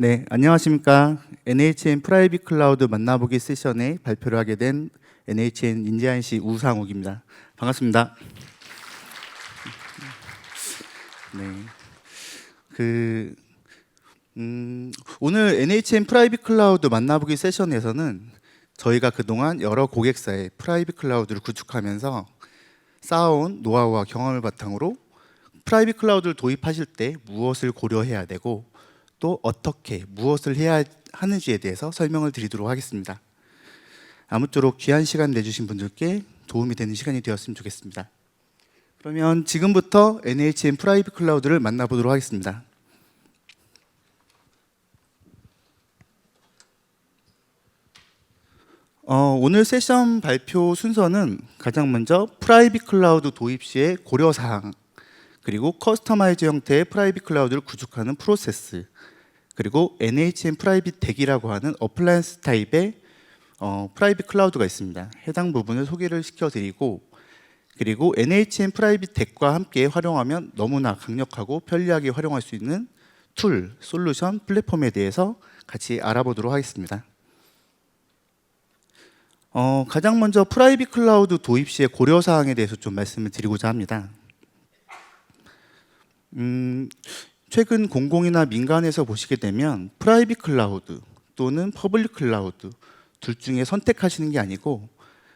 네, 안녕하십니까. NHN 프라이빗 클라우드 만나보기 세션에 발표를 하게 된 NHN 인재한시 우상욱입니다. 반갑습니다. 네, 그 오늘 NHN 프라이빗 클라우드 만나보기 세션에서는 저희가 그동안 여러 고객사의 프라이빗 클라우드를 구축하면서 쌓아온 노하우와 경험을 바탕으로 프라이빗 클라우드를 도입하실 때 무엇을 고려해야 되고 또 어떻게 무엇을 해야 하는지에 대해서 설명을 드리도록 하겠습니다. 아무쪼록 귀한 시간 내주신 분들께 도움이 되는 시간이 되었으면 좋겠습니다. 그러면 지금부터 NHN 프라이빗 클라우드를 만나보도록 하겠습니다. 오늘 세션 발표 순서는 가장 먼저 프라이빗 클라우드 도입 시의 고려사항, 그리고 커스터마이즈 형태의 프라이빗 클라우드를 구축하는 프로세스, 그리고 NHN 프라이빗 덱이라고 하는 어플라이언스 타입의 프라이빗 클라우드가 있습니다. 해당 부분을 소개를 시켜드리고, 그리고 NHN 프라이빗 덱과 함께 활용하면 너무나 강력하고 편리하게 활용할 수 있는 툴, 솔루션, 플랫폼에 대해서 같이 알아보도록 하겠습니다. 가장 먼저 프라이빗 클라우드 도입 시의 고려사항에 대해서 좀 말씀을 드리고자 합니다. 최근 공공이나 민간에서 보시게 되면 프라이빗 클라우드 또는 퍼블릭 클라우드 둘 중에 선택하시는 게 아니고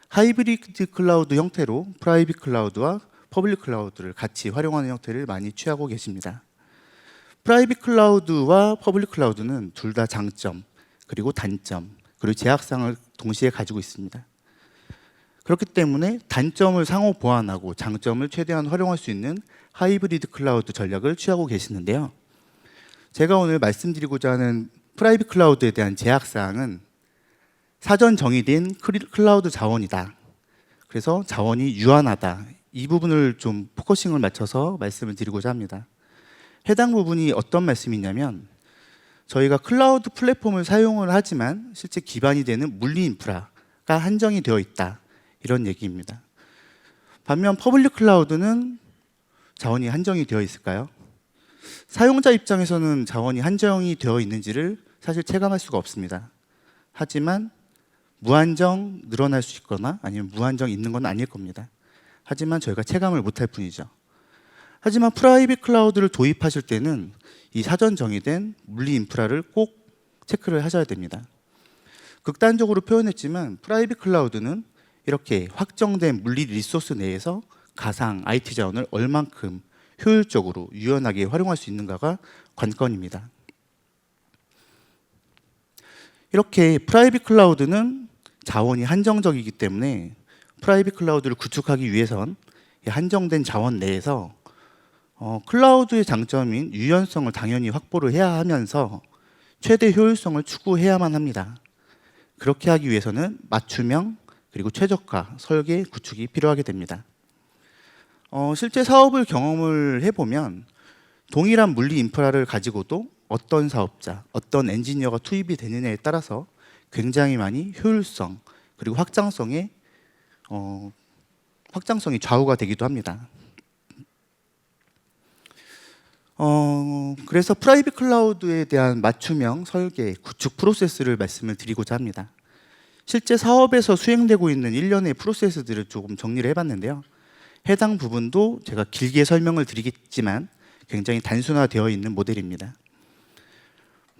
하이브리드 클라우드 형태로 프라이빗 클라우드와 퍼블릭 클라우드를 같이 활용하는 형태를 많이 취하고 계십니다. 프라이빗 클라우드와 퍼블릭 클라우드는 둘 다 장점, 그리고 단점, 그리고 제약사항을 동시에 가지고 있습니다. 그렇기 때문에 단점을 상호 보완하고 장점을 최대한 활용할 수 있는 하이브리드 클라우드 전략을 취하고 계시는데요. 제가 오늘 말씀드리고자 하는 프라이빗 클라우드에 대한 제약사항은 사전 정의된 클라우드 자원이다. 그래서 자원이 유한하다. 이 부분을 좀 포커싱을 맞춰서 말씀을 드리고자 합니다. 해당 부분이 어떤 말씀이냐면 저희가 클라우드 플랫폼을 사용을 하지만 실제 기반이 되는 물리 인프라가 한정이 되어 있다. 이런 얘기입니다. 반면 퍼블릭 클라우드는 자원이 한정이 되어 있을까요? 사용자 입장에서는 자원이 한정이 되어 있는지를 사실 체감할 수가 없습니다. 하지만 무한정 늘어날 수 있거나 아니면 무한정 있는 건 아닐 겁니다. 하지만 저희가 체감을 못할 뿐이죠. 하지만 프라이빗 클라우드를 도입하실 때는 이 사전 정의된 물리 인프라를 꼭 체크를 하셔야 됩니다. 극단적으로 표현했지만 프라이빗 클라우드는 이렇게 확정된 물리 리소스 내에서 가상 IT 자원을 얼만큼 효율적으로 유연하게 활용할 수 있는가가 관건입니다. 이렇게 프라이빗 클라우드는 자원이 한정적이기 때문에 프라이빗 클라우드를 구축하기 위해선 한정된 자원 내에서 클라우드의 장점인 유연성을 당연히 확보를 해야 하면서 최대 효율성을 추구해야만 합니다. 그렇게 하기 위해서는 맞춤형 그리고 최적화 설계 구축이 필요하게 됩니다. 실제 사업을 경험을 해보면 동일한 물리 인프라를 가지고도 어떤 사업자, 어떤 엔지니어가 투입이 되느냐에 따라서 굉장히 많이 효율성 그리고 확장성이 좌우가 되기도 합니다. 그래서 프라이빗 클라우드에 대한 맞춤형 설계, 구축 프로세스를 말씀을 드리고자 합니다. 실제 사업에서 수행되고 있는 일련의 프로세스들을 조금 정리를 해봤는데요. 해당 부분도 제가 길게 설명을 드리겠지만 굉장히 단순화되어 있는 모델입니다.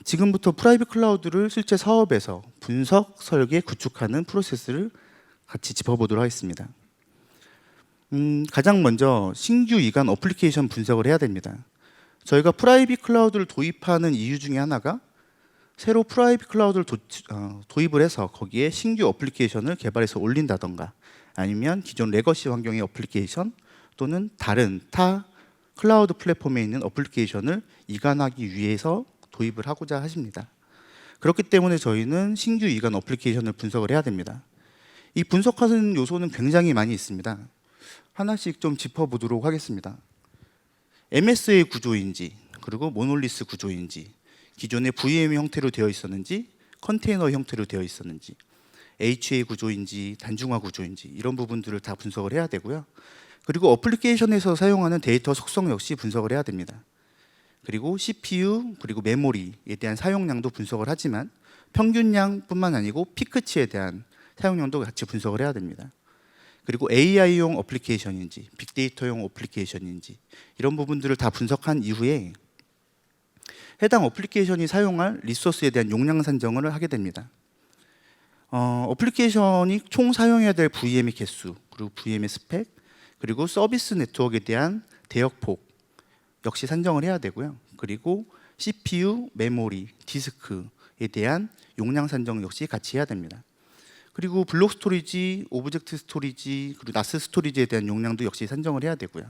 지금부터 프라이빗 클라우드를 실제 사업에서 분석, 설계, 구축하는 프로세스를 같이 짚어보도록 하겠습니다. 가장 먼저 신규 이관 어플리케이션 분석을 해야 됩니다. 저희가 프라이빗 클라우드를 도입하는 이유 중에 하나가 새로 프라이빗 클라우드를 도입을 해서 거기에 신규 어플리케이션을 개발해서 올린다던가 아니면 기존 레거시 환경의 어플리케이션 또는 다른 타 클라우드 플랫폼에 있는 어플리케이션을 이관하기 위해서 도입을 하고자 하십니다. 그렇기 때문에 저희는 신규 이관 어플리케이션을 분석을 해야 됩니다. 이 분석하는 요소는 굉장히 많이 있습니다. 하나씩 좀 짚어보도록 하겠습니다. MSA 구조인지, 그리고 모놀리스 구조인지, 기존의 VM 형태로 되어 있었는지, 컨테이너 형태로 되어 있었는지, HA 구조인지, 단중화 구조인지 이런 부분들을 다 분석을 해야 되고요. 그리고 어플리케이션에서 사용하는 데이터 속성 역시 분석을 해야 됩니다. 그리고 CPU, 그리고 메모리에 대한 사용량도 분석을 하지만 평균량뿐만 아니고 피크치에 대한 사용량도 같이 분석을 해야 됩니다. 그리고 AI용 어플리케이션인지 빅데이터용 어플리케이션인지 이런 부분들을 다 분석한 이후에 해당 어플리케이션이 사용할 리소스에 대한 용량 산정을 하게 됩니다. 어플리케이션이 총 사용해야 될 VM의 개수, 그리고 VM의 스펙, 그리고 서비스 네트워크에 대한 대역폭 역시 산정을 해야 되고요. 그리고 CPU, 메모리, 디스크에 대한 용량 산정 역시 같이 해야 됩니다. 그리고 블록 스토리지, 오브젝트 스토리지, 그리고 나스 스토리지에 대한 용량도 역시 산정을 해야 되고요.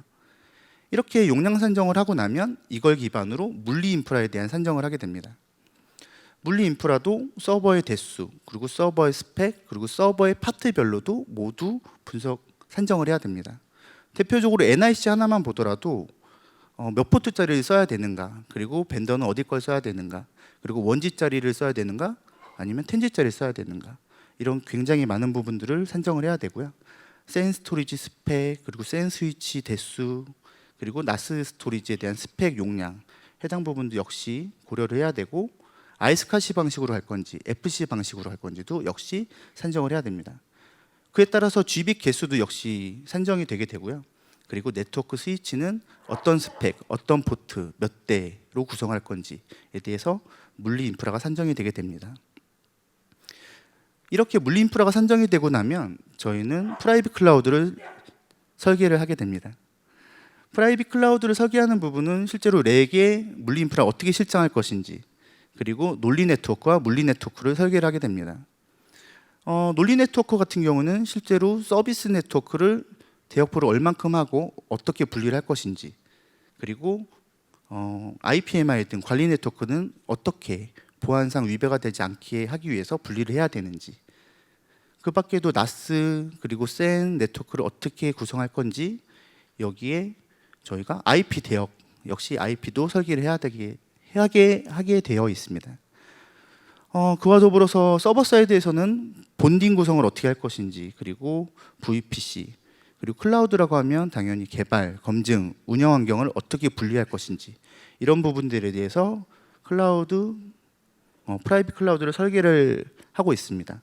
이렇게 용량 산정을 하고 나면 이걸 기반으로 물리 인프라에 대한 산정을 하게 됩니다. 물리 인프라도 서버의 대수, 그리고 서버의 스펙, 그리고 서버의 파트별로도 모두 분석, 산정을 해야 됩니다. 대표적으로 NIC 하나만 보더라도 몇 포트짜리를 써야 되는가, 그리고 벤더는 어디 걸 써야 되는가, 그리고 원지짜리를 써야 되는가, 아니면 텐지짜리를 써야 되는가, 이런 굉장히 많은 부분들을 산정을 해야 되고요. 센 스토리지 스펙, 그리고 센 스위치 대수, 그리고 나스 스토리지에 대한 스펙 용량, 해당 부분도 역시 고려를 해야 되고, 아이스카시 방식으로 할 건지 FC 방식으로 할 건지도 역시 산정을 해야 됩니다. 그에 따라서 GBIT 개수도 역시 산정이 되게 되고요. 그리고 네트워크 스위치는 어떤 스펙, 어떤 포트, 몇 대로 구성할 건지에 대해서 물리 인프라가 산정이 되게 됩니다. 이렇게 물리 인프라가 산정이 되고 나면 저희는 프라이빗 클라우드를 설계를 하게 됩니다. 프라이빗 클라우드를 설계하는 부분은 실제로 렉에 물리 인프라 어떻게 실장할 것인지, 그리고 논리 네트워크와 물리 네트워크를 설계를 하게 됩니다. 논리 네트워크 같은 경우는 실제로 서비스 네트워크를 대역폭을 얼만큼 하고 어떻게 분리를 할 것인지, 그리고 IPMI 등 관리 네트워크는 어떻게 보안상 위배가 되지 않게 하기 위해서 분리를 해야 되는지, 그 밖에도 NAS 그리고 SAN 네트워크를 어떻게 구성할 건지, 여기에 저희가 IP 대역 역시 IP도 설계를 하게 되어 있습니다. 그와 더불어서 서버 사이드에서는 본딩 구성을 어떻게 할 것인지, 그리고 VPC, 그리고 클라우드라고 하면 당연히 개발, 검증, 운영 환경을 어떻게 분리할 것인지, 이런 부분들에 대해서 프라이빗 클라우드를 설계를 하고 있습니다.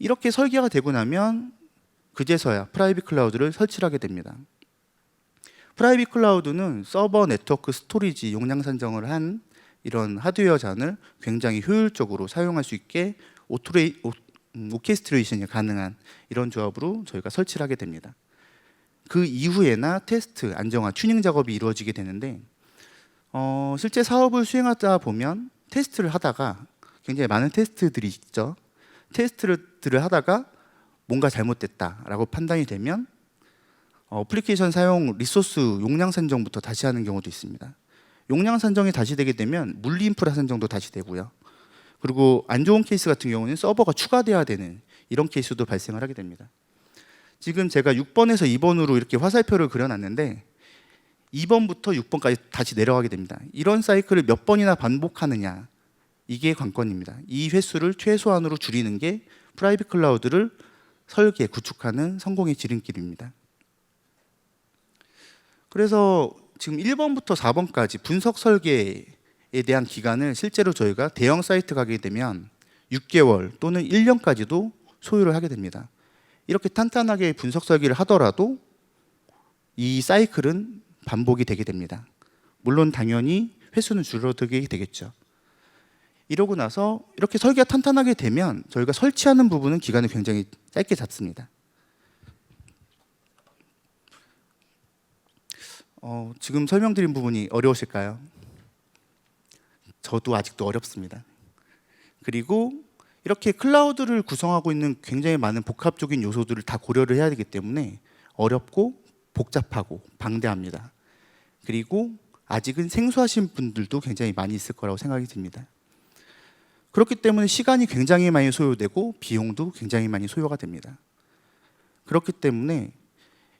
이렇게 설계가 되고 나면 그제서야 프라이빗 클라우드를 설치를 하게 됩니다. 프라이빗 클라우드는 서버, 네트워크, 스토리지 용량 산정을 한 이런 하드웨어 잔을 굉장히 효율적으로 사용할 수 있게 오케스트레이션이 가능한 이런 조합으로 저희가 설치를 하게 됩니다. 그 이후에나 테스트, 안정화, 튜닝 작업이 이루어지게 되는데, 실제 사업을 수행하다 보면 테스트를 하다가 굉장히 많은 테스트들이 있죠. 테스트를 하다가 뭔가 잘못됐다라고 판단이 되면 어플리케이션 사용 리소스 용량 산정부터 다시 하는 경우도 있습니다. 용량 산정이 다시 되게 되면 물리 인프라 산정도 다시 되고요. 그리고 안 좋은 케이스 같은 경우는 서버가 추가돼야 되는 이런 케이스도 발생을 하게 됩니다. 지금 제가 6번에서 2번으로 이렇게 화살표를 그려놨는데 2번부터 6번까지 다시 내려가게 됩니다. 이런 사이클을 몇 번이나 반복하느냐, 이게 관건입니다. 이 횟수를 최소한으로 줄이는 게 프라이빗 클라우드를 설계, 구축하는 성공의 지름길입니다. 그래서 지금 1번부터 4번까지 분석 설계에 대한 기간을 실제로 저희가 대형 사이트 가게 되면 6개월 또는 1년까지도 소요를 하게 됩니다. 이렇게 탄탄하게 분석 설계를 하더라도 이 사이클은 반복이 되게 됩니다. 물론 당연히 횟수는 줄어들게 되겠죠. 이러고 나서 이렇게 설계가 탄탄하게 되면 저희가 설치하는 부분은 기간을 굉장히 짧게 잡습니다. 지금 설명드린 부분이 어려우실까요? 저도 아직도 어렵습니다. 그리고 이렇게 클라우드를 구성하고 있는 굉장히 많은 복합적인 요소들을 다 고려를 해야 되기 때문에 어렵고 복잡하고 방대합니다. 그리고 아직은 생소하신 분들도 굉장히 많이 있을 거라고 생각이 듭니다. 그렇기 때문에 시간이 굉장히 많이 소요되고 비용도 굉장히 많이 소요가 됩니다. 그렇기 때문에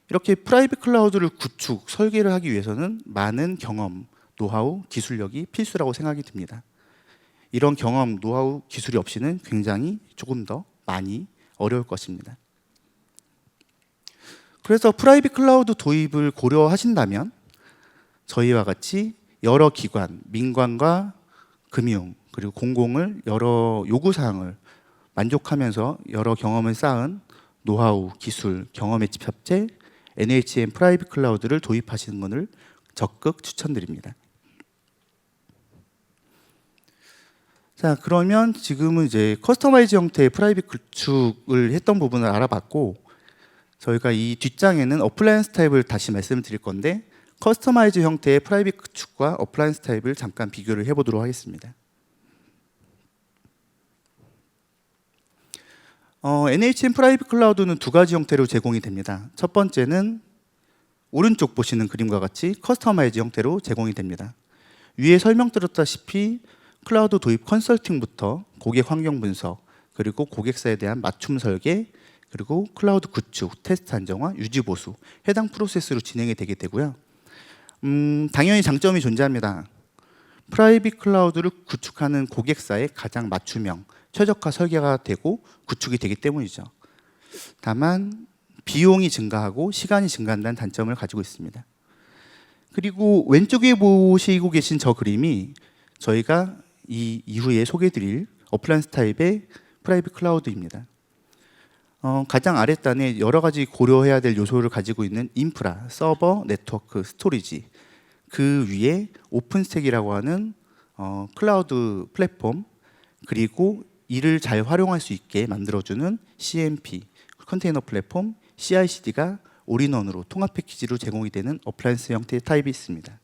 이렇게 프라이빗 클라우드를 구축, 설계를 하기 위해서는 많은 경험, 노하우, 기술력이 필수라고 생각이 듭니다. 이런 경험, 노하우, 기술이 없이는 굉장히 조금 더 많이 어려울 것입니다. 그래서 프라이빗 클라우드 도입을 고려하신다면 저희와 같이 여러 기관, 민관과 금융 그리고 공공을 여러 요구사항을 만족하면서 여러 경험을 쌓은 노하우, 기술, 경험의 집합체 NHN 프라이빗 클라우드를 도입하시는 것을 적극 추천드립니다. 자, 그러면 지금은 이제 커스터마이즈 형태의 프라이빗 구축을 했던 부분을 알아봤고, 저희가 이 뒷장에는 어플라이언스 타입을 다시 말씀드릴 건데, 커스터마이즈 형태의 프라이빗 구축과 어플라이언스 타입을 잠깐 비교를 해보도록 하겠습니다. NHN 프라이빗 클라우드는 두 가지 형태로 제공이 됩니다. 첫 번째는 오른쪽 보시는 그림과 같이 커스터마이즈 형태로 제공이 됩니다. 위에 설명드렸다시피 클라우드 도입 컨설팅부터 고객 환경 분석, 그리고 고객사에 대한 맞춤 설계, 그리고 클라우드 구축, 테스트 안정화, 유지 보수 해당 프로세스로 진행이 되게 되고요. 당연히 장점이 존재합니다. 프라이빗 클라우드를 구축하는 고객사의 가장 맞춤형, 최적화 설계가 되고 구축이 되기 때문이죠. 다만 비용이 증가하고 시간이 증가한다는 단점을 가지고 있습니다. 그리고 왼쪽에 보시고 계신 저 그림이 저희가 이 이후에 소개해드릴 어플라이언스 타입의 프라이빗 클라우드입니다. 가장 아랫단에 여러 가지 고려해야 될 요소를 가지고 있는 인프라, 서버, 네트워크, 스토리지, 그 위에 오픈스택이라고 하는 클라우드 플랫폼, 그리고 이를 잘 활용할 수 있게 만들어주는 CMP, 컨테이너 플랫폼, CI/CD가 올인원으로 통합 패키지로 제공이 되는 어플라이언스 형태의 타입이 있습니다.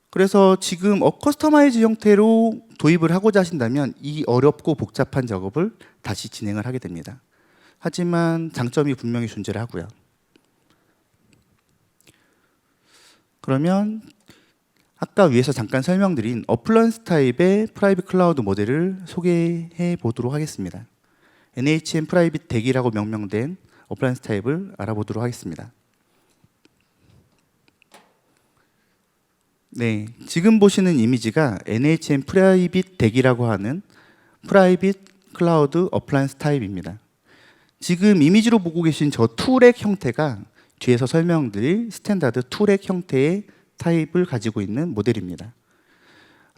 그래서 지금 커스터마이즈 형태로 도입을 하고자 하신다면 이 어렵고 복잡한 작업을 다시 진행을 하게 됩니다. 하지만 장점이 분명히 존재를 하고요. 그러면 아까 위에서 잠깐 설명드린 어플라이언스 타입의 프라이빗 클라우드 모델을 소개해 보도록 하겠습니다. NHN 프라이빗 대기라고 명명된 어플라이언스 타입을 알아보도록 하겠습니다. 네, 지금 보시는 이미지가 NHN 프라이빗 대기라고 하는 프라이빗 클라우드 어플라이언스 타입입니다. 지금 이미지로 보고 계신 저 투렉 형태가 뒤에서 설명드릴 스탠다드 투렉 형태의 타입을 가지고 있는 모델입니다.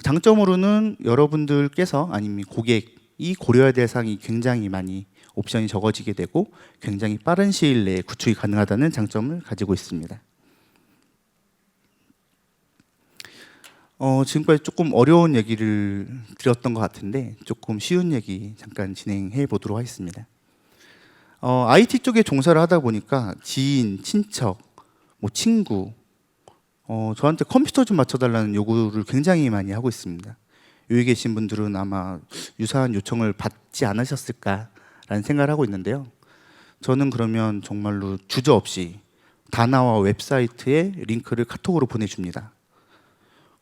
장점으로는 여러분들께서 아니면 고객이 고려해야 될 사항이 굉장히 많이 옵션이 적어지게 되고 굉장히 빠른 시일 내에 구축이 가능하다는 장점을 가지고 있습니다. 지금까지 조금 어려운 얘기를 드렸던 것 같은데 조금 쉬운 얘기 잠깐 진행해 보도록 하겠습니다. IT 쪽에 종사를 하다 보니까 지인, 친척, 뭐 친구, 저한테 컴퓨터 좀 맞춰달라는 요구를 굉장히 많이 하고 있습니다. 여기 계신 분들은 아마 유사한 요청을 받지 않으셨을까라는 생각을 하고 있는데요. 저는 그러면 정말로 주저없이 다나와 웹사이트에 링크를 카톡으로 보내줍니다.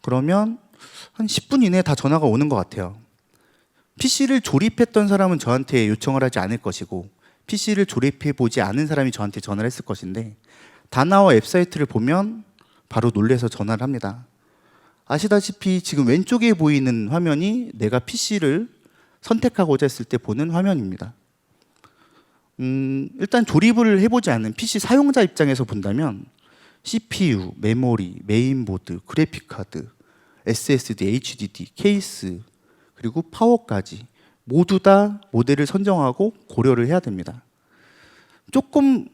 그러면 한 10분 이내에 다 전화가 오는 것 같아요. PC를 조립했던 사람은 저한테 요청을 하지 않을 것이고 PC를 조립해 보지 않은 사람이 저한테 전화를 했을 것인데 다나와 웹사이트를 보면 바로 놀래서 전화를 합니다. 아시다시피 지금 왼쪽에 보이는 화면이 내가 PC를 선택하고자 했을 때 보는 화면입니다. 일단 조립을 해보지 않은 PC 사용자 입장에서 본다면 CPU, 메모리, 메인보드, 그래픽카드, SSD, HDD, 케이스, 그리고 파워까지 모두 다 모델을 선정하고 고려를 해야 됩니다. 조금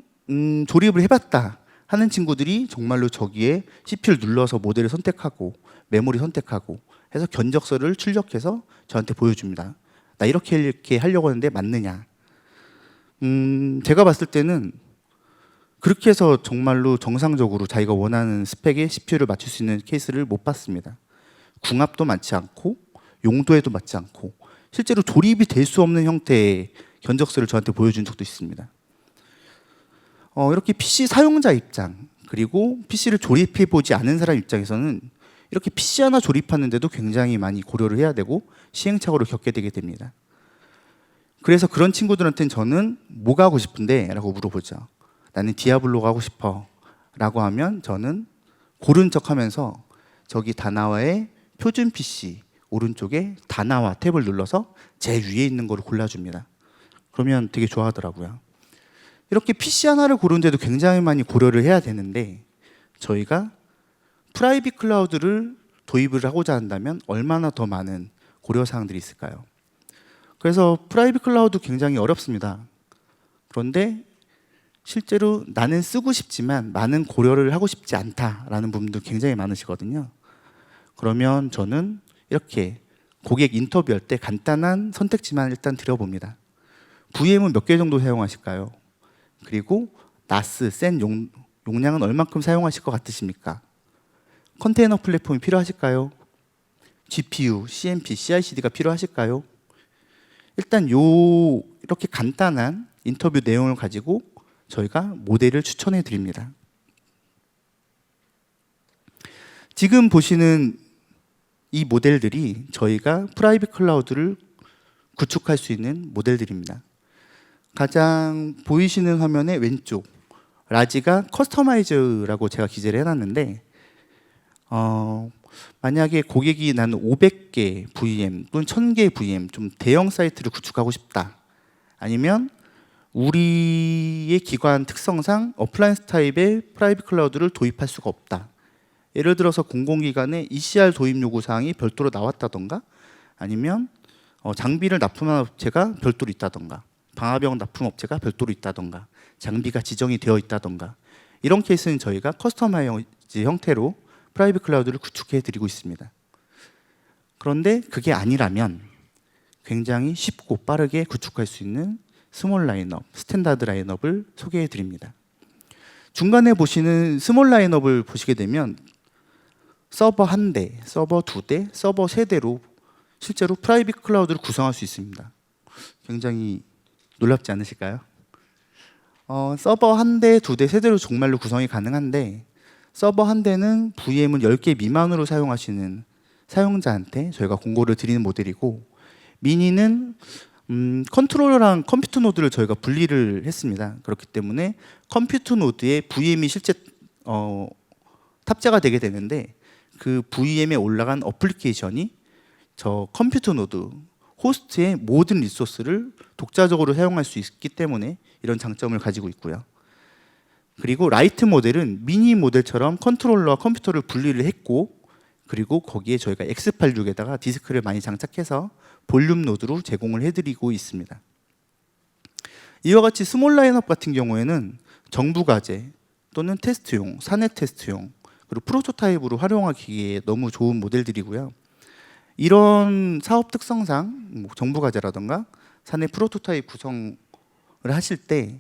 조립을 해봤다 하는 친구들이 정말로 저기에 CPU를 눌러서 모델을 선택하고 메모리 선택하고 해서 견적서를 출력해서 저한테 보여줍니다. 나 이렇게 하려고 하는데 맞느냐? 제가 봤을 때는 그렇게 해서 정말로 정상적으로 자기가 원하는 스펙의 CPU를 맞출 수 있는 케이스를 못 봤습니다. 궁합도 맞지 않고 용도에도 맞지 않고 실제로 조립이 될 수 없는 형태의 견적서를 저한테 보여준 적도 있습니다. 이렇게 PC 사용자 입장 그리고 PC를 조립해 보지 않은 사람 입장에서는 이렇게 PC 하나 조립하는데도 굉장히 많이 고려를 해야 되고 시행착오를 겪게 되게 됩니다. 그래서 그런 친구들한테는 저는 뭐가 하고 싶은데? 라고 물어보죠. 나는 디아블로가 하고 싶어 라고 하면 저는 고른 척 하면서 저기 다나와의 표준 PC 오른쪽에 다나와 탭을 눌러서 제 위에 있는 거를 골라줍니다. 그러면 되게 좋아하더라고요. 이렇게 PC 하나를 고르는데도 굉장히 많이 고려를 해야 되는데 저희가 프라이빗 클라우드를 도입을 하고자 한다면 얼마나 더 많은 고려사항들이 있을까요? 그래서 프라이빗 클라우드 굉장히 어렵습니다. 그런데 실제로 나는 쓰고 싶지만 많은 고려를 하고 싶지 않다라는 분들 굉장히 많으시거든요. 그러면 저는 이렇게 고객 인터뷰할 때 간단한 선택지만 일단 드려봅니다. VM은 몇 개 정도 사용하실까요? 그리고 NAS, 센 용량은 얼만큼 사용하실 것 같으십니까? 컨테이너 플랫폼이 필요하실까요? GPU, CMP, CI/CD가 필요하실까요? 일단 이렇게 간단한 인터뷰 내용을 가지고 저희가 모델을 추천해 드립니다. 지금 보시는 이 모델들이 저희가 프라이빗 클라우드를 구축할 수 있는 모델들입니다. 가장 보이시는 화면의 왼쪽 라지가 커스터마이즈라고 제가 기재를 해놨는데 만약에 고객이 나는 500개 VM 또는 1000개 VM 좀 대형 사이트를 구축하고 싶다. 아니면 우리의 기관 특성상 어플라이언스 타입의 프라이빗 클라우드를 도입할 수가 없다. 예를 들어서 공공기관에 ECR 도입 요구사항이 별도로 나왔다던가 아니면 장비를 납품하는 업체가 별도로 있다던가 방화병 납품 업체가 별도로 있다던가 장비가 지정이 되어 있다던가 이런 케이스는 저희가 커스터마이즈 형태로 프라이빗 클라우드를 구축해 드리고 있습니다. 그런데 그게 아니라면 굉장히 쉽고 빠르게 구축할 수 있는 스몰 라인업, 스탠다드 라인업을 소개해 드립니다. 중간에 보시는 스몰 라인업을 보시게 되면 서버 1대, 서버 2대, 서버 3대로 실제로 프라이빗 클라우드를 구성할 수 있습니다. 굉장히 놀랍지 않으실까요? 서버 1대, 2대, 3대로 정말로 구성이 가능한데 서버 1대는 VM을 10개 미만으로 사용하시는 사용자한테 저희가 공고를 드리는 모델이고 미니는 컨트롤러랑 컴퓨터 노드를 저희가 분리를 했습니다. 그렇기 때문에 컴퓨터 노드에 VM이 실제 탑재가 되게 되는데 그 VM에 올라간 어플리케이션이 저 컴퓨터 노드 호스트의 모든 리소스를 독자적으로 사용할 수 있기 때문에 이런 장점을 가지고 있고요. 그리고 라이트 모델은 미니 모델처럼 컨트롤러와 컴퓨터를 분리를 했고 그리고 거기에 저희가 X86에다가 디스크를 많이 장착해서 볼륨 노드로 제공을 해드리고 있습니다. 이와 같이 스몰 라인업 같은 경우에는 정부 과제 또는 테스트용, 사내 테스트용 그리고 프로토타입으로 활용하기에 너무 좋은 모델들이고요. 이런 사업 특성상 정부 과제라던가 사내 프로토타입 구성을 하실 때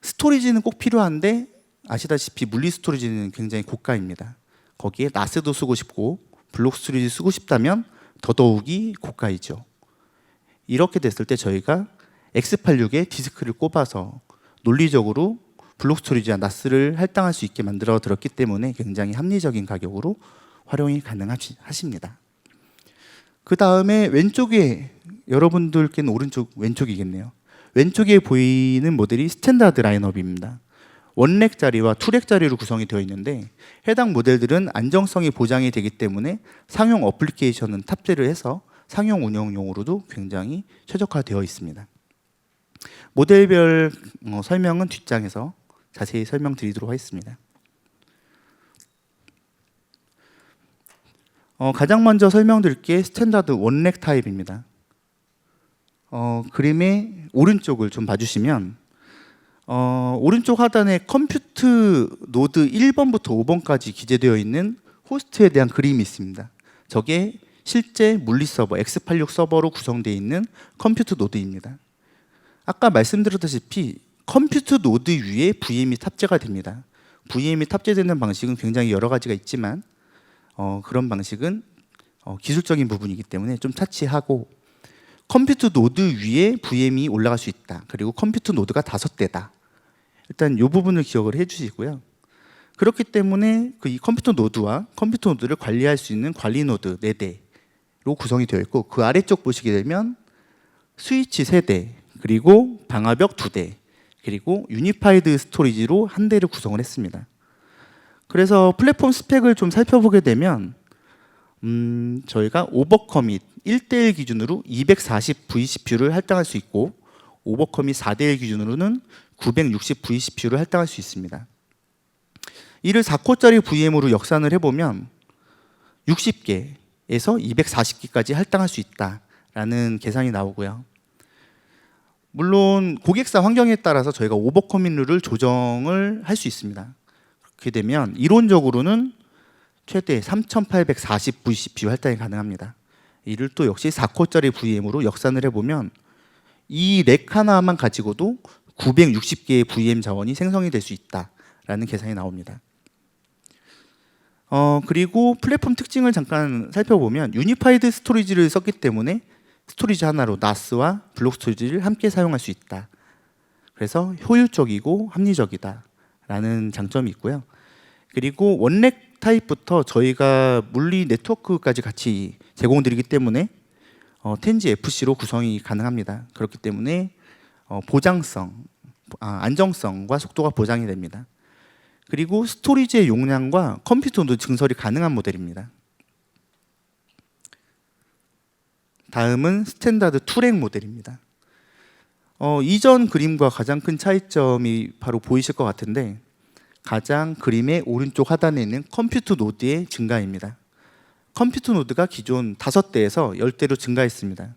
스토리지는 꼭 필요한데 아시다시피 물리 스토리지는 굉장히 고가입니다. 거기에 나스도 쓰고 싶고 블록 스토리지 쓰고 싶다면 더더욱이 고가이죠. 이렇게 됐을 때 저희가 X86에 디스크를 꼽아서 논리적으로 블록 스토리지와 나스를 할당할 수 있게 만들어 드렸기 때문에 굉장히 합리적인 가격으로 활용이 가능하십니다. 그 다음에 왼쪽에 여러분들께는 왼쪽이겠네요. 왼쪽에 보이는 모델이 스탠다드 라인업입니다. 원렉짜리와 투렉짜리로 구성이 되어 있는데 해당 모델들은 안정성이 보장이 되기 때문에 상용 어플리케이션은 탑재를 해서 상용 운영용으로도 굉장히 최적화되어 있습니다. 모델별 설명은 뒷장에서 자세히 설명드리도록 하겠습니다. 가장 먼저 설명드릴 게 스탠다드 원렉 타입입니다. 그림의 오른쪽을 좀 봐주시면 오른쪽 하단에 컴퓨트 노드 1번부터 5번까지 기재되어 있는 호스트에 대한 그림이 있습니다. 저게 실제 물리 서버, X86 서버로 구성되어 있는 컴퓨터 노드입니다. 아까 말씀드렸다시피 컴퓨터 노드 위에 VM이 탑재가 됩니다. VM이 탑재되는 방식은 굉장히 여러 가지가 있지만 그런 방식은 기술적인 부분이기 때문에 좀 차치하고 컴퓨터 노드 위에 VM이 올라갈 수 있다. 그리고 컴퓨터 노드가 5대다. 일단 이 부분을 기억을 해주시고요. 그렇기 때문에 이 컴퓨터 노드와 컴퓨터 노드를 관리할 수 있는 관리 노드 4대로 구성이 되어 있고 그 아래쪽 보시게 되면 스위치 3대, 그리고 방화벽 2대, 그리고 유니파이드 스토리지로 1대를 구성을 했습니다. 그래서 플랫폼 스펙을 좀 살펴보게 되면 저희가 오버커밋 1대1 기준으로 240 vCPU를 할당할 수 있고 오버커밋 4대1 기준으로는 960 vCPU를 할당할 수 있습니다. 이를 4코어짜리 VM으로 역산을 해보면 60개에서 240개까지 할당할 수 있다라는 계산이 나오고요. 물론 고객사 환경에 따라서 저희가 오버커밋 조정을 할 수 있습니다. 그렇게 되면 이론적으로는 최대 3840 vCPU 할당이 가능합니다. 이를 또 역시 4코어짜리 VM으로 역산을 해보면 이 렉 하나만 가지고도 960개의 VM 자원이 생성이 될 수 있다라는 계산이 나옵니다. 그리고 플랫폼 특징을 잠깐 살펴보면 유니파이드 스토리지를 썼기 때문에 스토리지 하나로 NAS와 블록 스토리지를 함께 사용할 수 있다. 그래서 효율적이고 합리적이다라는 장점이 있고요. 그리고 원렉 타입부터 저희가 물리 네트워크까지 같이 제공드리기 때문에 텐지 FC로 구성이 가능합니다. 그렇기 때문에 안정성과 속도가 보장이 됩니다. 그리고 스토리지의 용량과 컴퓨터 노드 증설이 가능한 모델입니다. 다음은 스탠다드 투렉 모델입니다. 이전 그림과 가장 큰 차이점이 바로 보이실 것 같은데 가장 그림의 오른쪽 하단에 있는 컴퓨터 노드의 증가입니다. 컴퓨터 노드가 기존 5대에서 10대로 증가했습니다.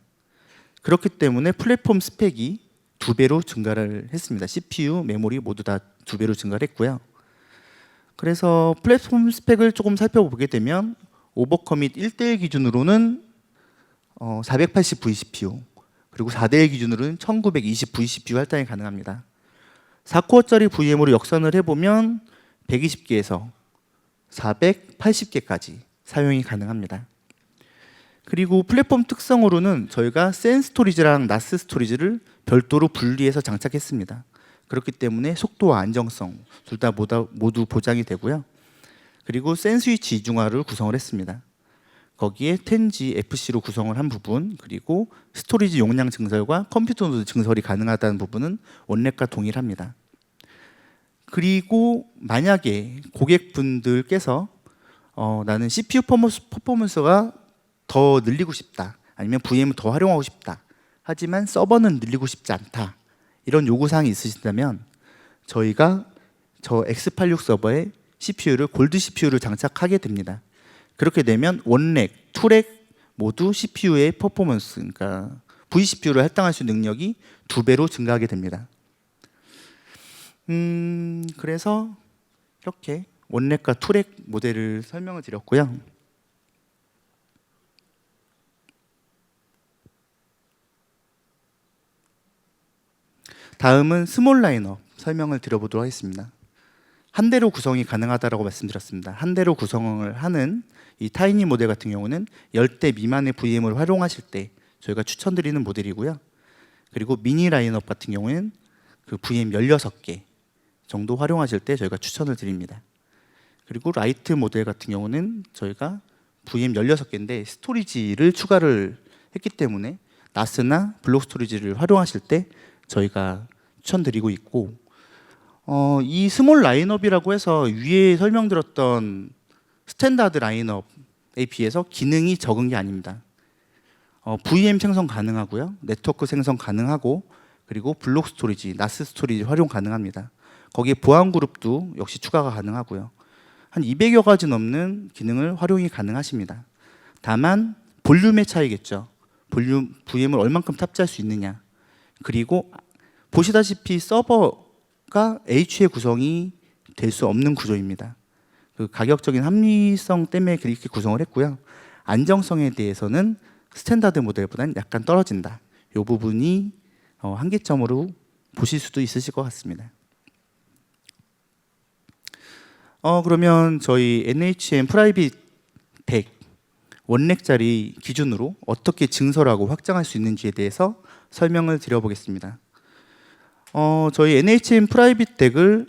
그렇기 때문에 플랫폼 스펙이 2배로 증가를 했습니다. CPU, 메모리 모두 다 2배로 증가를 했고요. 그래서 플랫폼 스펙을 조금 살펴보게 되면 오버커밋 1대1 기준으로는 480 vCPU 그리고 4대1 기준으로는 1920 vCPU 할당이 가능합니다. 4코어짜리 VM으로 역산을 해보면 120개에서 480개까지 사용이 가능합니다. 그리고 플랫폼 특성으로는 저희가 센 스토리지랑 나스 스토리지를 별도로 분리해서 장착했습니다. 그렇기 때문에 속도와 안정성 둘 다 모두 보장이 되고요. 그리고 센 스위치 이중화를 구성을 했습니다. 거기에 텐지 FC로 구성을 한 부분 그리고 스토리지 용량 증설과 컴퓨터 노드 증설이 가능하다는 부분은 원렉과 동일합니다. 그리고 만약에 고객분들께서 나는 CPU 퍼포먼스가 더 늘리고 싶다 아니면 VM을 더 활용하고 싶다 하지만 서버는 늘리고 싶지 않다 이런 요구사항이 있으시다면 저희가 저 X86 서버에 CPU를 골드 CPU를 장착하게 됩니다. 그렇게 되면 원렉, 투렉 모두 CPU의 퍼포먼스, 그러니까 vCPU를 할당할 수 있는 능력이 2배로 증가하게 됩니다. 그래서 이렇게 원렉과 투렉 모델을 설명을 드렸고요. 다음은 스몰 라인업 설명을 드려보도록 하겠습니다. 한 대로 구성이 가능하다고 말씀드렸습니다. 한 대로 구성을 하는 이 타이니 모델 같은 경우는 10대 미만의 VM을 활용하실 때 저희가 추천드리는 모델이고요. 그리고 미니 라인업 같은 경우는 그 VM 16개 정도 활용하실 때 저희가 추천을 드립니다. 그리고 라이트 모델 같은 경우는 저희가 VM 16개인데 스토리지를 추가를 했기 때문에 나스나 블록 스토리지를 활용하실 때 저희가 추천드리고 있고 이 스몰 라인업이라고 해서 위에 설명드렸던 스탠다드 라인업에 비해서 기능이 적은 게 아닙니다. VM 생성 가능하고요. 네트워크 생성 가능하고 그리고 블록 스토리지, 나스 스토리지 활용 가능합니다. 거기에 보안 그룹도 역시 추가가 가능하고요. 한 200여 가지 넘는 기능을 활용이 가능하십니다. 다만 볼륨의 차이겠죠. VM을 얼만큼 탑재할 수 있느냐. 그리고 보시다시피 서버가 H의 구성이 될 수 없는 구조입니다. 그 가격적인 합리성 때문에 그렇게 구성을 했고요. 안정성에 대해서는 스탠다드 모델보다는 약간 떨어진다. 이 부분이 한계점으로 보실 수도 있으실 것 같습니다. 그러면 저희 NHN 프라이빗 100 원렉짜리 기준으로 어떻게 증설하고 확장할 수 있는지에 대해서 설명을 드려보겠습니다. 저희 NHN 프라이빗 덱을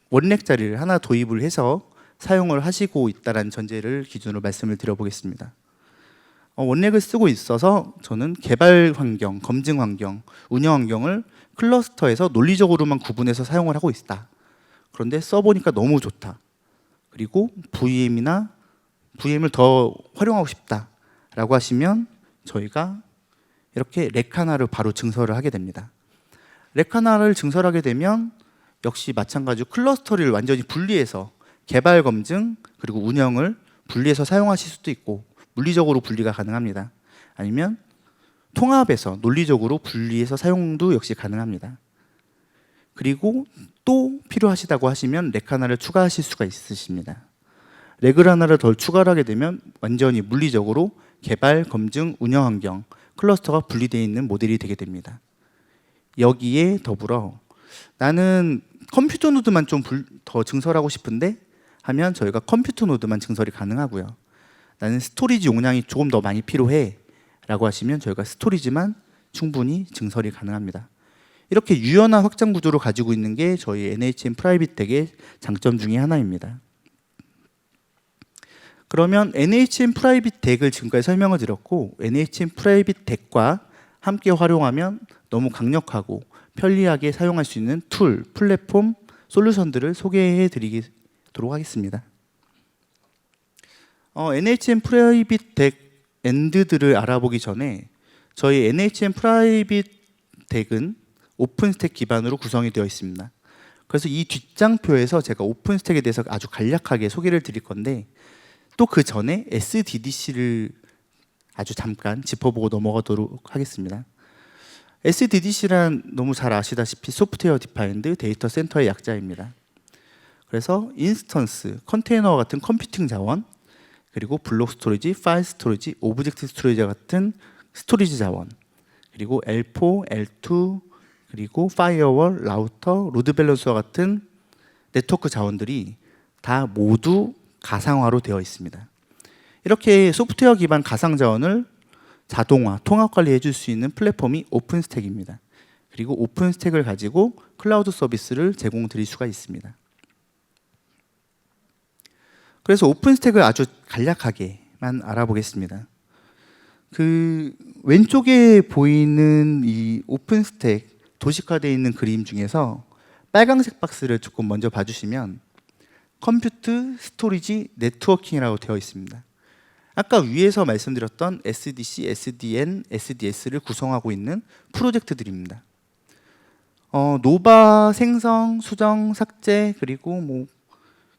원렉짜리를 하나 도입을 해서 사용을 하시고 있다는 전제를 기준으로 말씀을 드려보겠습니다. 원렉을 쓰고 있어서 저는 개발 환경, 검증 환경, 운영 환경을 클러스터에서 논리적으로만 구분해서 사용을 하고 있다. 그런데 써보니까 너무 좋다. 그리고 VM을 더 활용하고 싶다라고 하시면 저희가 이렇게 렉 하나를 바로 증설을 하게 됩니다. 렉 하나를 증설하게 되면 역시 마찬가지로 클러스터를 완전히 분리해서 개발 검증 그리고 운영을 분리해서 사용하실 수도 있고 물리적으로 분리가 가능합니다. 아니면 통합해서 논리적으로 분리해서 사용도 역시 가능합니다. 그리고 또 필요하시다고 하시면 렉 하나를 추가하실 수가 있으십니다. 렉을 하나를 더 추가를 하게 되면 완전히 물리적으로 개발, 검증, 운영 환경, 클러스터가 분리되어 있는 모델이 되게 됩니다. 여기에 더불어 나는 컴퓨터 노드만 좀 더 증설하고 싶은데 하면 저희가 컴퓨터 노드만 증설이 가능하고요. 나는 스토리지 용량이 조금 더 많이 필요해 라고 하시면 저희가 스토리지만 충분히 증설이 가능합니다. 이렇게 유연한 확장 구조를 가지고 있는 게 저희 NHN 프라이빗 덱의 장점 중에 하나입니다. 그러면 NHN 프라이빗 덱을 지금까지 설명을 드렸고 NHN 프라이빗 덱과 함께 활용하면 너무 강력하고 편리하게 사용할 수 있는 툴, 플랫폼, 솔루션들을 소개해 드리도록 하겠습니다. NHN 프라이빗 덱 엔드들을 알아보기 전에 저희 NHN 프라이빗 덱은 오픈스택 기반으로 구성이 되어 있습니다. 그래서 이 뒷장표에서 제가 오픈스택에 대해서 아주 간략하게 소개를 드릴 건데 또 그 전에 SDDC를 아주 잠깐 짚어보고 넘어가도록 하겠습니다. SDDC란 너무 잘 아시다시피 소프트웨어 디파인드 데이터 센터의 약자입니다. 그래서 인스턴스, 컨테이너와 같은 컴퓨팅 자원, 그리고 블록 스토리지, 파일 스토리지, 오브젝트 스토리지 같은 스토리지 자원, 그리고 L4, L2, 그리고 파이어월, 라우터, 로드 밸런서와 같은 네트워크 자원들이 다 모두 가상화로 되어 있습니다. 이렇게 소프트웨어 기반 가상 자원을 자동화, 통합 관리해 줄 수 있는 플랫폼이 오픈스택입니다. 그리고 오픈스택을 가지고 클라우드 서비스를 제공 드릴 수가 있습니다. 그래서 오픈스택을 아주 간략하게만 알아보겠습니다. 그 왼쪽에 보이는 이 오픈스택 도식화되어 있는 그림 중에서 빨간색 박스를 조금 먼저 봐주시면 컴퓨트, 스토리지, 네트워킹이라고 되어 있습니다. 아까 위에서 말씀드렸던 SDC, SDN, SDS를 구성하고 있는 프로젝트들입니다. 노바 생성, 수정, 삭제 그리고 뭐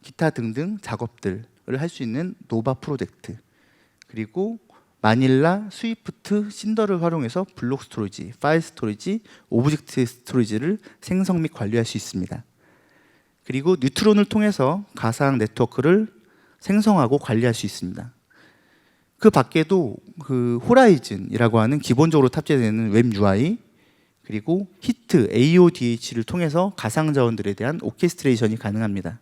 기타 등등 작업들을 할 수 있는 노바 프로젝트, 그리고 마닐라, 스위프트, 신더를 활용해서 블록 스토리지, 파일 스토리지, 오브젝트 스토리지를 생성 및 관리할 수 있습니다. 그리고 뉴트론을 통해서 가상 네트워크를 생성하고 관리할 수 있습니다. 그 밖에도 그 호라이즌이라고 하는 기본적으로 탑재되는 웹 UI, 그리고 히트, AODH를 통해서 가상 자원들에 대한 오케스트레이션이 가능합니다.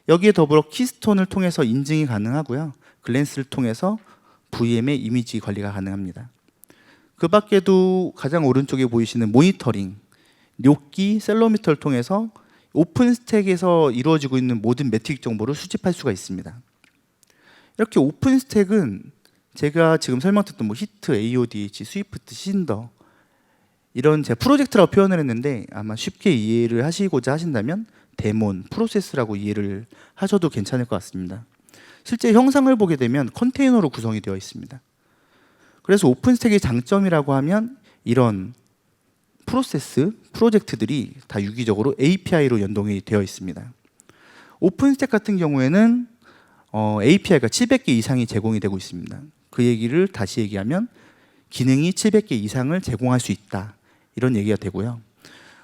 여기에 더불어 키스톤을 통해서 인증이 가능하고요. 글랜스를 통해서 VM의 이미지 관리가 가능합니다. 그 밖에도 가장 오른쪽에 보이시는 모니터링, 뇨끼, 셀러미터를 통해서 오픈스택에서 이루어지고 있는 모든 매트릭 정보를 수집할 수가 있습니다. 이렇게 오픈스택은 제가 지금 설명드렸던 뭐 히트, AODH, 스위프트, 신더 이런 제 프로젝트라고 표현을 했는데 아마 쉽게 이해를 하시고자 하신다면 데몬, 프로세스라고 이해를 하셔도 괜찮을 것 같습니다. 실제 형상을 보게 되면 컨테이너로 구성이 되어 있습니다. 그래서 오픈스택의 장점이라고 하면 이런 프로세스, 프로젝트들이 다 유기적으로 API로 연동이 되어 있습니다. 오픈스택 같은 경우에는 API가 700개 이상이 제공이 되고 있습니다. 그 얘기를 다시 얘기하면 기능이 700개 이상을 제공할 수 있다, 이런 얘기가 되고요.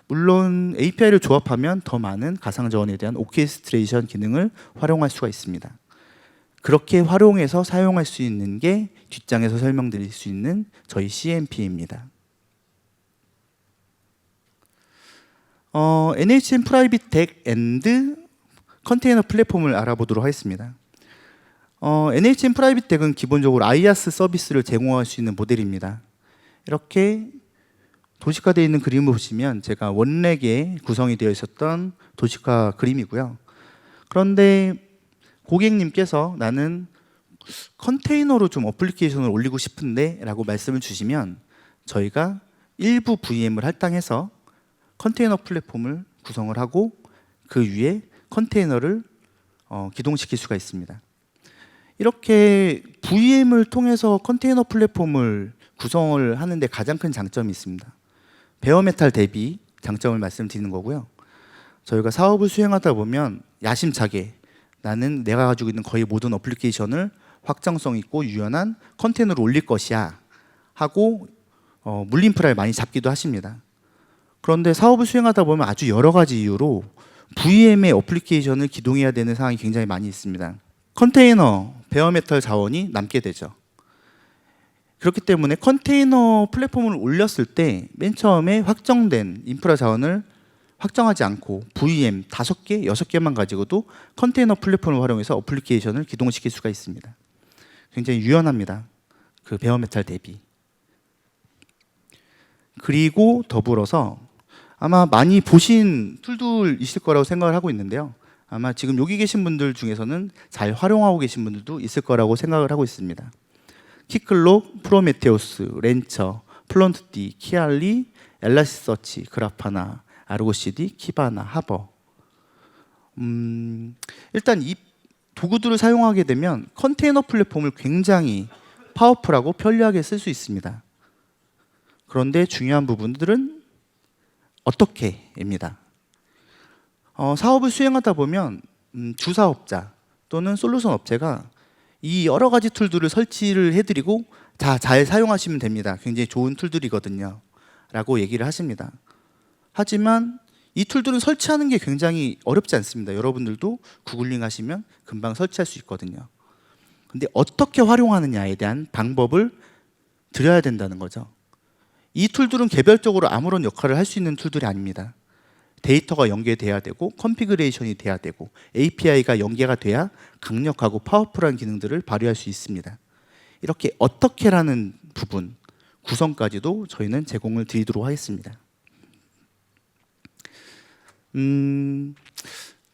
물론 API를 조합하면 더 많은 가상 자원에 대한 오케스트레이션 기능을 활용할 수가 있습니다. 그렇게 활용해서 사용할 수 있는 게 뒷장에서 설명드릴 수 있는 저희 CMP입니다. NHN 프라이빗 덱 앤드 컨테이너 플랫폼을 알아보도록 하겠습니다. NHN 프라이빗 덱은 기본적으로 IaaS 서비스를 제공할 수 있는 모델입니다. 이렇게 도식화되어 있는 그림을 보시면 제가 원렉에 구성이 되어 있었던 도식화 그림이고요. 그런데 고객님께서 나는 컨테이너로 좀 어플리케이션을 올리고 싶은데 라고 말씀을 주시면 저희가 일부 VM을 할당해서 컨테이너 플랫폼을 구성을 하고 그 위에 컨테이너를 기동시킬 수가 있습니다. 이렇게 VM을 통해서 컨테이너 플랫폼을 구성을 하는데 가장 큰 장점이 있습니다. 베어메탈 대비 장점을 말씀드리는 거고요. 저희가 사업을 수행하다 보면 야심차게 나는 내가 가지고 있는 거의 모든 어플리케이션을 확장성 있고 유연한 컨테이너로 올릴 것이야 하고 물린프라를 많이 잡기도 하십니다. 그런데 사업을 수행하다 보면 아주 여러 가지 이유로 VM의 어플리케이션을 기동해야 되는 상황이 굉장히 많이 있습니다. 컨테이너, 베어메탈 자원이 남게 되죠. 그렇기 때문에 컨테이너 플랫폼을 올렸을 때 맨 처음에 확정된 인프라 자원을 확정하지 않고 VM 5개, 6개만 가지고도 컨테이너 플랫폼을 활용해서 어플리케이션을 기동시킬 수가 있습니다. 굉장히 유연합니다. 그 베어메탈 대비. 그리고 더불어서 아마 많이 보신 툴들 있을 거라고 생각을 하고 있는데요. 아마 지금 여기 계신 분들 중에서는 잘 활용하고 계신 분들도 있을 거라고 생각을 하고 있습니다. 키클록, 프로메테우스, 렌처, 플런트디, 키알리, 엘라스서치, 그라파나, 아르고CD, 키바나, 하버. 일단 이 도구들을 사용하게 되면 컨테이너 플랫폼을 굉장히 파워풀하고 편리하게 쓸 수 있습니다. 그런데 중요한 부분들은 어떻게입니다. 사업을 수행하다 보면 주사업자 또는 솔루션 업체가 이 여러 가지 툴들을 설치를 해드리고 잘 사용하시면 됩니다. 굉장히 좋은 툴들이거든요. 라고 얘기를 하십니다. 하지만 이 툴들은 설치하는 게 굉장히 어렵지 않습니다. 여러분들도 구글링 하시면 금방 설치할 수 있거든요. 근데 어떻게 활용하느냐에 대한 방법을 드려야 된다는 거죠. 이 툴들은 개별적으로 아무런 역할을 할 수 있는 툴들이 아닙니다. 데이터가 연계돼야 되고 컨피그레이션이 돼야 되고 API가 연계가 돼야 강력하고 파워풀한 기능들을 발휘할 수 있습니다. 이렇게 어떻게라는 부분 구성까지도 저희는 제공을 드리도록 하겠습니다.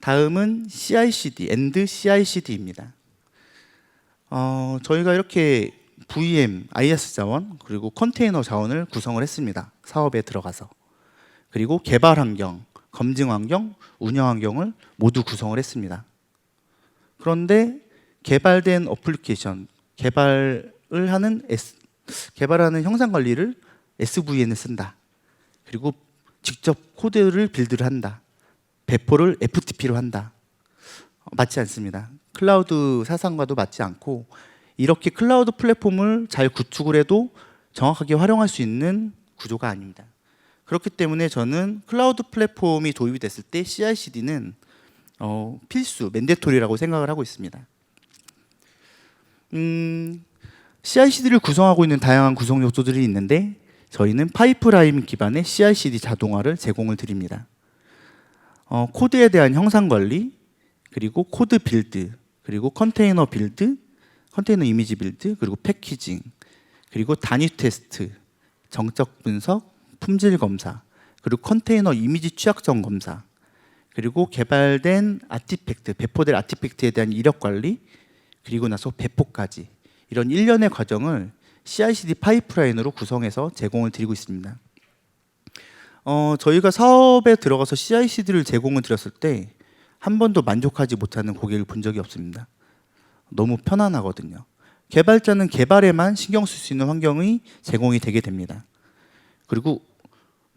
다음은 CI/CD, and CI/CD입니다. 저희가 이렇게 VM, IaaS 자원, 그리고 컨테이너 자원을 구성을 했습니다. 사업에 들어가서. 그리고 개발 환경, 검증 환경, 운영 환경을 모두 구성을 했습니다. 그런데 개발된 어플리케이션, 개발하는 형상 관리를 SVN을 쓴다. 그리고 직접 코드를 빌드를 한다. 배포를 FTP로 한다. 맞지 않습니다. 클라우드 사상과도 맞지 않고 이렇게 클라우드 플랫폼을 잘 구축을 해도 정확하게 활용할 수 있는 구조가 아닙니다. 그렇기 때문에 저는 클라우드 플랫폼이 도입이 됐을 때 CI/CD는 필수, 맨데토리라고 생각을 하고 있습니다. CI/CD를 구성하고 있는 다양한 구성 요소들이 있는데 저희는 파이프라인 기반의 CI/CD 자동화를 제공을 드립니다. 코드에 대한 형상 관리, 그리고 코드 빌드, 그리고 컨테이너 빌드, 컨테이너 이미지 빌드, 그리고 패키징, 그리고 단위 테스트, 정적 분석, 품질 검사, 그리고 컨테이너 이미지 취약점 검사, 그리고 개발된 아티팩트, 배포될 아티팩트에 대한 이력 관리, 그리고 나서 배포까지 이런 일련의 과정을 CI/CD 파이프라인으로 구성해서 제공을 드리고 있습니다. 저희가 사업에 들어가서 CI/CD를 제공을 드렸을 때 한 번도 만족하지 못하는 고객을 본 적이 없습니다. 너무 편안하거든요. 개발자는 개발에만 신경 쓸 수 있는 환경이 제공이 되게 됩니다. 그리고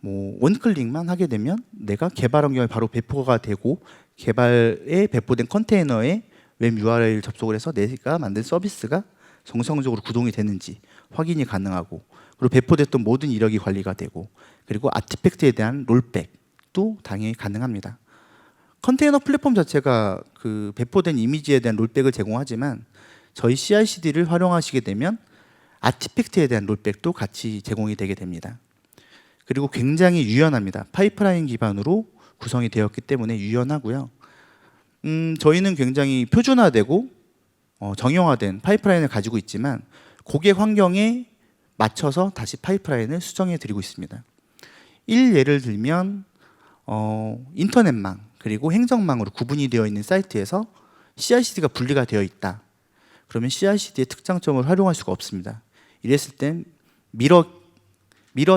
원클릭만 하게 되면 내가 개발 환경에 바로 배포가 되고 개발에 배포된 컨테이너에 웹 URL 접속을 해서 내가 만든 서비스가 정상적으로 구동이 되는지 확인이 가능하고 그리고 배포됐던 모든 이력이 관리가 되고 그리고 아티팩트에 대한 롤백도 당연히 가능합니다. 컨테이너 플랫폼 자체가 그 배포된 이미지에 대한 롤백을 제공하지만 저희 CI/CD를 활용하시게 되면 아티팩트에 대한 롤백도 같이 제공이 되게 됩니다. 그리고 굉장히 유연합니다. 파이프라인 기반으로 구성이 되었기 때문에 유연하고요. 저희는 굉장히 표준화되고 정형화된 파이프라인을 가지고 있지만 고객 환경에 맞춰서 다시 파이프라인을 수정해 드리고 있습니다. 예를 들면 인터넷망 그리고 행정망으로 구분이 되어 있는 사이트에서 CI/CD가 분리가 되어 있다. 그러면 CI/CD의 특장점을 활용할 수가 없습니다. 이랬을 땐 미러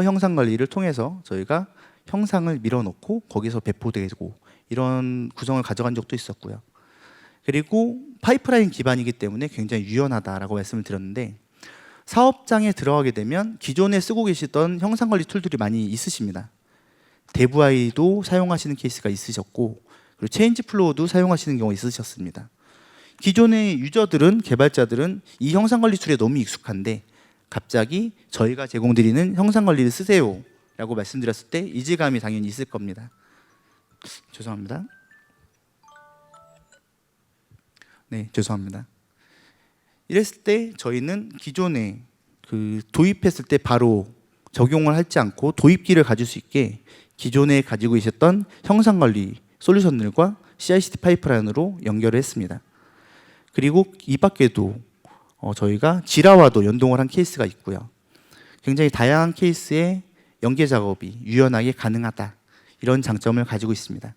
형상 관리를 통해서 저희가 형상을 밀어놓고 거기서 배포되고 이런 구성을 가져간 적도 있었고요. 그리고 파이프라인 기반이기 때문에 굉장히 유연하다라고 말씀을 드렸는데 사업장에 들어가게 되면 기존에 쓰고 계시던 형상 관리 툴들이 많이 있으십니다. 데브아이도 사용하시는 케이스가 있으셨고 그리고 체인지 플로우도 사용하시는 경우가 있으셨습니다. 기존의 유저들은, 개발자들은 이 형상관리 툴에 너무 익숙한데 갑자기 저희가 제공드리는 형상관리를 쓰세요 라고 말씀드렸을 때 이질감이 당연히 있을 겁니다. 죄송합니다. 네, 죄송합니다. 이랬을 때 저희는 기존에 도입했을 때 바로 적용을 하지 않고 도입기를 가질 수 있게 기존에 가지고 있었던 형상관리 솔루션들과 CI/CD 파이프라인으로 연결을 했습니다. 그리고 이 밖에도 저희가 지라와도 연동을 한 케이스가 있고요. 굉장히 다양한 케이스의 연계 작업이 유연하게 가능하다. 이런 장점을 가지고 있습니다.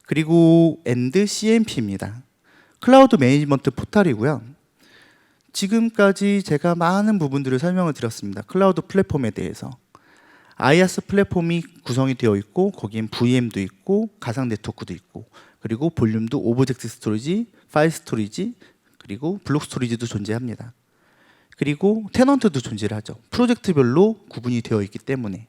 그리고 엔드 CMP입니다. 클라우드 매니지먼트 포털이고요. 지금까지 제가 많은 부분들을 설명을 드렸습니다. 클라우드 플랫폼에 대해서. IaaS 플랫폼이 구성이 되어 있고 거기엔 VM도 있고 가상 네트워크도 있고 그리고 볼륨도 오브젝트 스토리지, 파일 스토리지, 그리고 블록 스토리지도 존재합니다. 그리고 테넌트도 존재를 하죠. 프로젝트별로 구분이 되어 있기 때문에.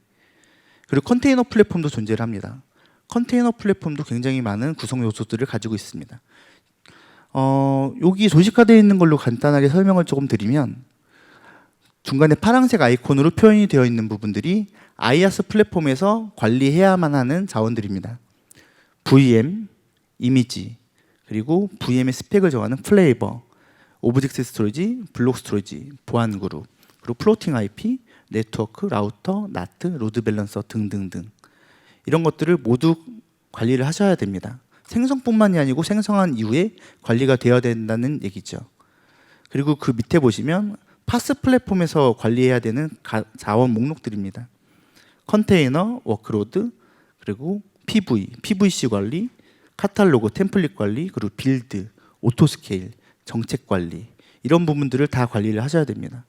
그리고 컨테이너 플랫폼도 존재를 합니다. 컨테이너 플랫폼도 굉장히 많은 구성 요소들을 가지고 있습니다. 여기 도식화되어 있는 걸로 간단하게 설명을 조금 드리면 중간에 파란색 아이콘으로 표현이 되어 있는 부분들이 IaaS 플랫폼에서 관리해야만 하는 자원들입니다. VM, 이미지, 그리고 VM의 스펙을 정하는 플레이버, 오브젝트 스토리지, 블록 스토리지, 보안 그룹, 그리고 플로팅 IP, 네트워크, 라우터, 나트, 로드 밸런서 등등등 이런 것들을 모두 관리를 하셔야 됩니다. 생성뿐만이 아니고 생성한 이후에 관리가 되어야 된다는 얘기죠. 그리고 그 밑에 보시면 파스 플랫폼에서 관리해야 되는 자원 목록들입니다. 컨테이너, 워크로드, 그리고 PVC 관리, 카탈로그, 템플릿 관리, 그리고 빌드, 오토스케일, 정책 관리 이런 부분들을 다 관리를 하셔야 됩니다.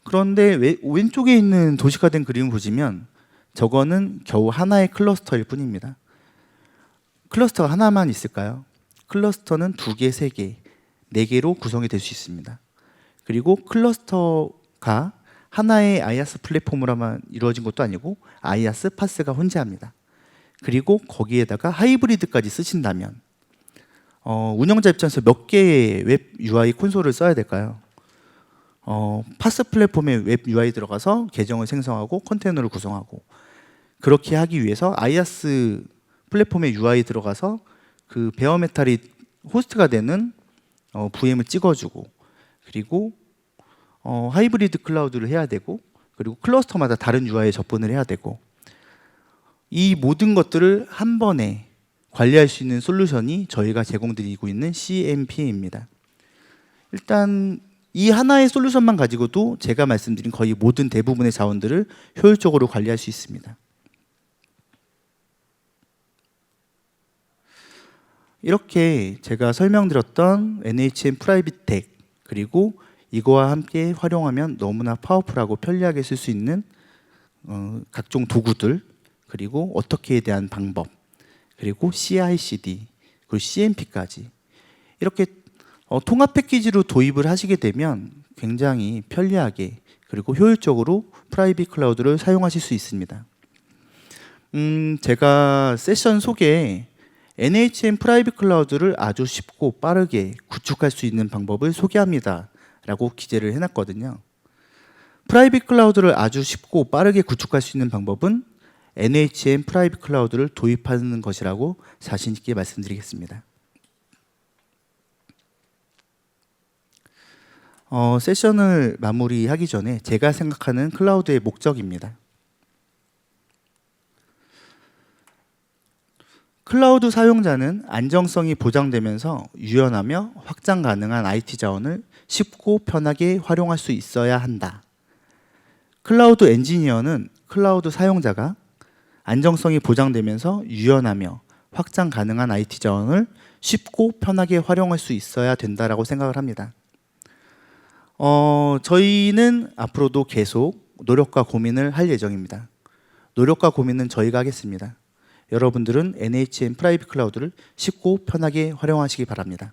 그런데 왼쪽에 있는 도식화된 그림을 보시면 저거는 겨우 하나의 클러스터일 뿐입니다. 클러스터가 하나만 있을까요? 클러스터는 2개, 3개, 4개로 구성이 될 수 있습니다. 그리고 클러스터가 하나의 IaaS 플랫폼으로만 이루어진 것도 아니고 IaaS, 파스가 혼재합니다. 그리고 거기에다가 하이브리드까지 쓰신다면 운영자 입장에서 몇 개의 웹 UI 콘솔을 써야 될까요? 파스 플랫폼에 웹 UI 들어가서 계정을 생성하고 컨테이너를 구성하고 그렇게 하기 위해서 IaaS 플랫폼에 UI 들어가서 그 베어메탈이 호스트가 되는 VM을 찍어주고 그리고 하이브리드 클라우드를 해야 되고 그리고 클러스터마다 다른 UI에 접근을 해야 되고 이 모든 것들을 한 번에 관리할 수 있는 솔루션이 저희가 제공드리고 있는 CMP입니다. 일단 이 하나의 솔루션만 가지고도 제가 말씀드린 거의 모든 대부분의 자원들을 효율적으로 관리할 수 있습니다. 이렇게 제가 설명드렸던 NHN 프라이빗 덱 그리고 이거와 함께 활용하면 너무나 파워풀하고 편리하게 쓸 수 있는 각종 도구들 그리고 어떻게에 대한 방법 그리고 CI/CD 그리고 CMP까지 이렇게 통합 패키지로 도입을 하시게 되면 굉장히 편리하게 그리고 효율적으로 프라이빗 클라우드를 사용하실 수 있습니다. 제가 세션 소개에 NHN 프라이빗 클라우드를 아주 쉽고 빠르게 구축할 수 있는 방법을 소개합니다 라고 기재를 해놨거든요. 프라이빗 클라우드를 아주 쉽고 빠르게 구축할 수 있는 방법은 NHN 프라이빗 클라우드를 도입하는 것이라고 자신 있게 말씀드리겠습니다. 세션을 마무리하기 전에 제가 생각하는 클라우드의 목적입니다. 클라우드 사용자는 안정성이 보장되면서 유연하며 확장 가능한 IT 자원을 쉽고 편하게 활용할 수 있어야 한다. 클라우드 엔지니어는 클라우드 사용자가 안정성이 보장되면서 유연하며 확장 가능한 IT 자원을 쉽고 편하게 활용할 수 있어야 된다라고 생각을 합니다. 저희는 앞으로도 계속 노력과 고민을 할 예정입니다. 노력과 고민은 저희가 하겠습니다. 여러분들은 NHN 프라이빗 클라우드를 쉽고 편하게 활용하시기 바랍니다.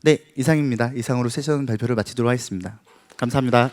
네, 이상입니다. 이상으로 세션 발표를 마치도록 하겠습니다. 감사합니다.